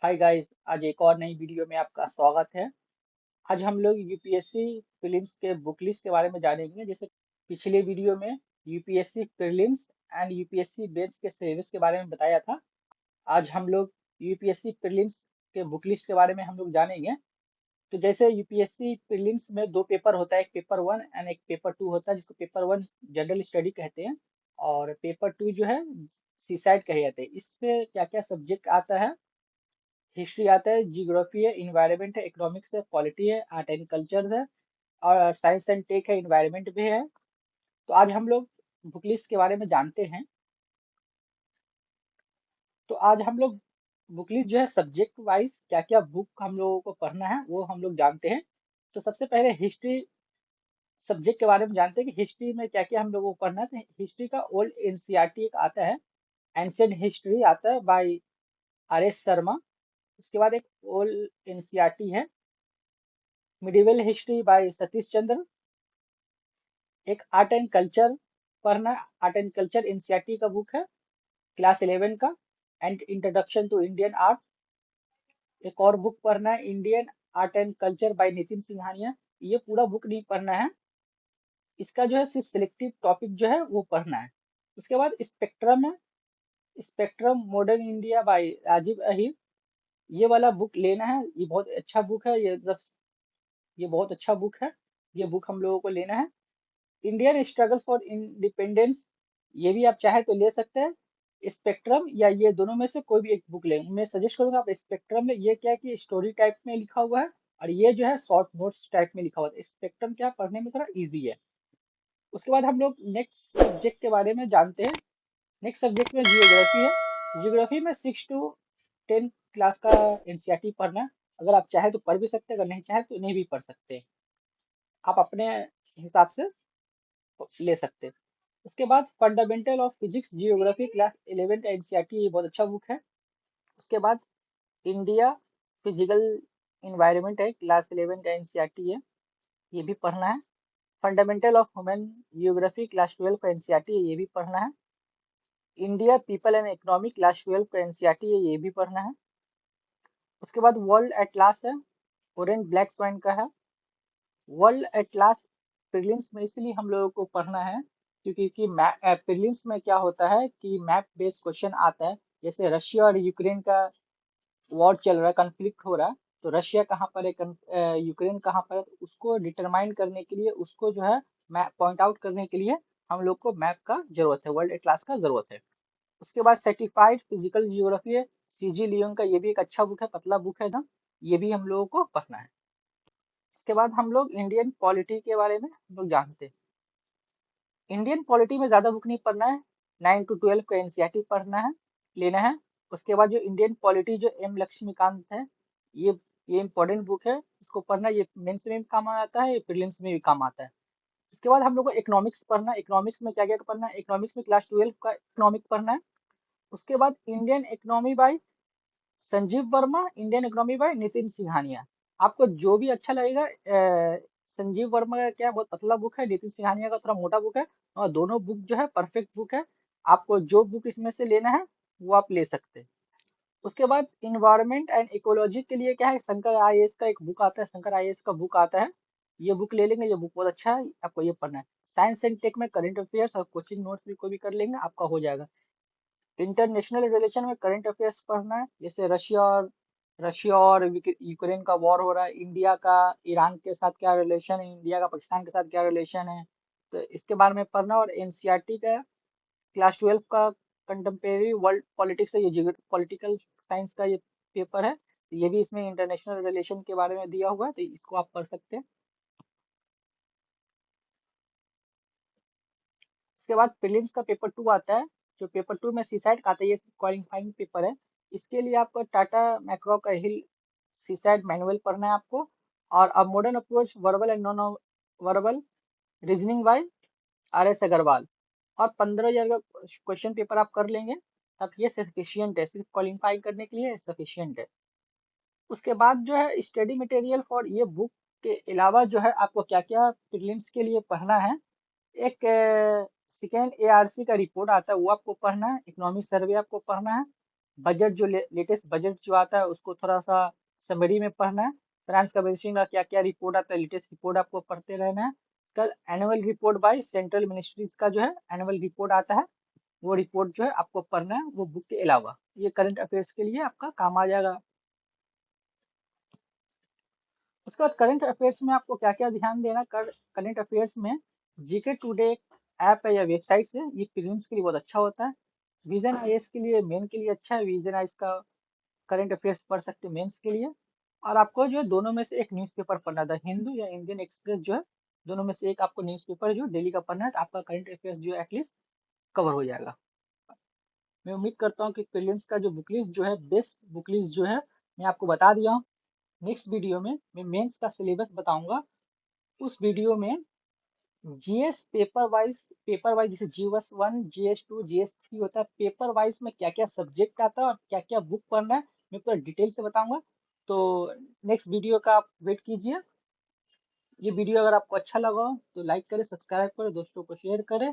Hi guys, आज एक और नई वीडियो में आपका स्वागत है। आज हम लोग यूपीएससी प्रीलिम्स के बुक लिस्ट के बारे में जानेंगे। जैसे पिछले वीडियो में UPSC prelims and UPSC mains के सिलेबस के बारे में बताया था। आज हम लोग यूपीएससी प्रीलिम्स के बुक लिस्ट के बारे में हम लोग जानेंगे। तो जैसे यूपीएससी प्रीलिम्स में दो पेपर होता है, एक पेपर वन एंड एक पेपर टू होता है, जिसको पेपर वन जनरल स्टडी कहते हैं और पेपर टू जो है सीसैट कहे जाते हैं। इसमें क्या क्या सब्जेक्ट आता है? हिस्ट्री आता है, जियोग्राफी है, इन्वायरमेंट है, इकोनॉमिक्स है, पॉलिटी है, आर्ट एंड कल्चर है और साइंस एंड टेक है, इन्वायरमेंट भी है। तो आज हम लोग बुक लिस्ट के बारे में जानते हैं। तो आज हम लोग बुक लिस्ट जो है सब्जेक्ट वाइज क्या क्या बुक हम लोगों को पढ़ना है वो हम लोग जानते हैं। तो सबसे पहले हिस्ट्री सब्जेक्ट के बारे में जानते हैं कि हिस्ट्री में क्या क्या हम लोगों को पढ़ना है। तो हिस्ट्री का ओल्ड एनसीईआरटी एक आता है, एंशियंट हिस्ट्री आता है बाय आर एस शर्मा। उसके बाद एक ओल्ड एनसीईआरटी है, medieval history by Satish Chandra. एक आर्ट एंड कल्चर पढ़ना है, आर्ट एंड कल्चर एनसीईआरटी का बुक है, क्लास 11 का, and introduction to Indian art. एक और बुक पढ़ना है, Indian art and culture by Nitin Singhania. ये पूरा बुक नहीं पढ़ना है, इसका जो है सिर्फ सिलेक्टिव टॉपिक जो है वो पढ़ना है। उसके बाद स्पेक्ट्रम है, spectrum modern India by Rajiv Ahir. ये वाला बुक लेना है, ये बहुत अच्छा बुक है। ये बहुत अच्छा बुक है, ये बुक हम लोगों को लेना है। इंडियन स्ट्रगल्स फॉर इंडिपेंडेंस, ये भी आप चाहे तो ले सकते हैं। स्पेक्ट्रम या ये दोनों में से कोई भी एक बुक लें, मैं सजेस्ट करूंगा आप स्पेक्ट्रम में। ये क्या है कि स्टोरी टाइप में लिखा हुआ है और ये जो है शॉर्ट नोट्स टाइप में लिखा हुआ है। स्पेक्ट्रम क्या पढ़ने में थोड़ा इजी है। उसके बाद हम लोग नेक्स्ट सब्जेक्ट के बारे में जानते हैं। नेक्स्ट सब्जेक्ट में जियोग्राफी है। जियोग्राफी में 6 to 10 क्लास का एनसीईआरटी पढ़ना है। अगर आप चाहे तो पढ़ भी सकते हैं, अगर नहीं चाहे तो नहीं भी पढ़ सकते। आप अपने हिसाब से ले सकते हैं। उसके बाद fundamental of physics geography class 11 का एनसीईआरटी, ये बहुत अच्छा बुक है। उसके बाद इंडिया फिजिकल इन्वायरमेंट है, क्लास 11 का एनसीईआरटी है, ये भी पढ़ना है। Fundamental of human geography class 12 का एनसीईआरटी है, ये भी पढ़ना है। India people and economy class 12 का एनसीईआरटी है, ये भी पढ़ना है। उसके बाद वर्ल्ड एटलास है, ओरेंज ब्लैक स्वाइन का है। वर्ल्ड एटलास प्रीलिम्स में इसलिए हम लोगों को पढ़ना है क्योंकि प्रीलिम्स में क्या होता है कि मैप बेस्ड क्वेश्चन आता है। जैसे रशिया और यूक्रेन का वॉर चल रहा है, कंफ्लिक्ट हो रहा है, तो रशिया कहाँ पर है, यूक्रेन कहाँ पर है, तो उसको डिटरमाइन करने के लिए, उसको जो है मैप पॉइंट आउट करने के लिए हम लोग को मैप का जरूरत है, वर्ल्ड एटलास का जरूरत है। उसके बाद सर्टिफाइड फिजिकल जियोग्राफी है, सीजी लियोन का, ये भी एक अच्छा बुक है, पतला बुक है ना, ये भी हम लोगों को पढ़ना है। इसके बाद हम लोग इंडियन पॉलिटी के बारे में हम लोग जानते हैं। इंडियन पॉलिटी में ज्यादा बुक नहीं पढ़ना है, 9 to 12 का एनसीईआरटी पढ़ना है, लेना है। उसके बाद जो इंडियन पॉलिटी जो एम लक्ष्मीकांत है, ये ये इंपॉर्टेंट बुक है, इसको पढ़ना। ये मेंस में भी काम आता है, प्रीलिम्स में भी काम आता है। इसके बाद हम लोग को इकोनॉमिक्स पढ़ना है। इकोनॉमिक्स में क्या क्या पढ़ना है? इकोनॉमिक्स में क्लास 12 का इकोनॉमिक पढ़ना है। उसके बाद Indian economy bye Sanjeev Verma, Indian economy bye Nitin Singhania. आपको जो भी अच्छा लगेगा। संजीव वर्मा का क्या बहुत पतला बुक है, नितिन सिंघानिया का थोड़ा मोटा बुक है, और दोनों बुक जो है परफेक्ट बुक है। आपको जो बुक इसमें से लेना है वो आप ले सकते हैं। उसके बाद इन्वायरमेंट एंड इकोलॉजी के लिए क्या है, शंकर आईएएस का एक बुक आता है, शंकर आईएएस का बुक आता है, ये बुक ले लेंगे, ये बुक बहुत अच्छा है, आपको ये पढ़ना है। साइंस एंड टेक में करंट अफेयर्स और कोचिंग नोट्स भी कोई भी कर लेंगे, आपका हो जाएगा। इंटरनेशनल रिलेशन में करंट अफेयर्स पढ़ना है, जैसे रशिया और यूक्रेन का वॉर हो रहा है, इंडिया का ईरान के साथ क्या रिलेशन है, इंडिया का पाकिस्तान के साथ क्या रिलेशन है, तो इसके बारे में पढ़ना। और एनसीईआरटी का क्लास 12 का कंटेम्प्रेरी वर्ल्ड पॉलिटिक्स है, ये पॉलिटिकल साइंस का ये पेपर है, तो ये भी इसमें इंटरनेशनल रिलेशन के बारे में दिया हुआ है, तो इसको आप पढ़ सकते हैं। इसके बाद प्रीलिम्स का पेपर टू आता है, जो पेपर टू में सीसैट का आता है, ये क्वालिफाइंग पेपर है। इसके लिए आपको टाटा मैक्रो का हिल सीसैट मैनुअल पढ़ना है आपको। और अब modern approach verbal and non verbal reasoning by R S Agarwal, और 15 हजार का क्वेश्चन पेपर आप कर लेंगे, तब ये सफिशियंट है, सिर्फ क्वालिफाई करने के लिए सफिशियंट है। उसके बाद जो है स्टडी मटेरियल फॉर ये बुक के अलावा जो है आपको क्या क्या प्रीलिम्स के लिए पढ़ना है। एक सेकेंड एआरसी का रिपोर्ट आता है, वो आपको पढ़ना है। इकोनॉमिक सर्वे आपको पढ़ना है। बजट जो लेटेस्ट बजट जो आता है उसको थोड़ा सा समरी में पढ़ना है। फ्रांस का बेसिंग का क्या क्या रिपोर्ट आता है, लेटेस्ट रिपोर्ट आपको पढ़ते रहना है। कल annual report by central ministries का जो है एनुअल रिपोर्ट आता है, वो रिपोर्ट जो है आपको पढ़ना है वो बुक के अलावा। ये करंट अफेयर्स के लिए आपका काम आ जाएगा। उसके बाद करंट अफेयर्स में आपको क्या क्या ध्यान देना, कर करंट अफेयर्स में जीके टुडे ऐप है या वेबसाइट है, ये प्रीलिम्स के लिए बहुत अच्छा होता है। विजन आईएएस के लिए, मेन के लिए अच्छा है। विजन आईएएस का करंट अफेयर्स पढ़ सकते हैं मेंस के लिए। और आपको जो है दोनों में से एक न्यूज़पेपर पढ़ना था, हिंदू या इंडियन एक्सप्रेस जो है, दोनों में से एक आपको न्यूज़पेपर जो डेली का पढ़ना है, तो आपका करंट अफेयर्स जो है एटलीस्ट कवर हो जाएगा। मैं उम्मीद करता हूँ कि प्रीलिम्स का जो बुक लिस्ट जो है, बेस्ट बुक लिस्ट जो है, मैं आपको बता दिया हूँ। नेक्स्ट वीडियो में मैं मेंस का सिलेबस बताऊंगा। उस वीडियो में जीएस पेपर वाइज जैसे जीएस 1 जीएस 2 जीएस 3 होता है, पेपर वाइज में क्या क्या सब्जेक्ट आता है और क्या क्या बुक पढ़ना है, मैं पूरा डिटेल से बताऊंगा। तो नेक्स्ट वीडियो का आप वेट कीजिए। ये वीडियो अगर आपको अच्छा लगा हो तो लाइक करें, सब्सक्राइब करें, दोस्तों को शेयर करें।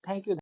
Thank you.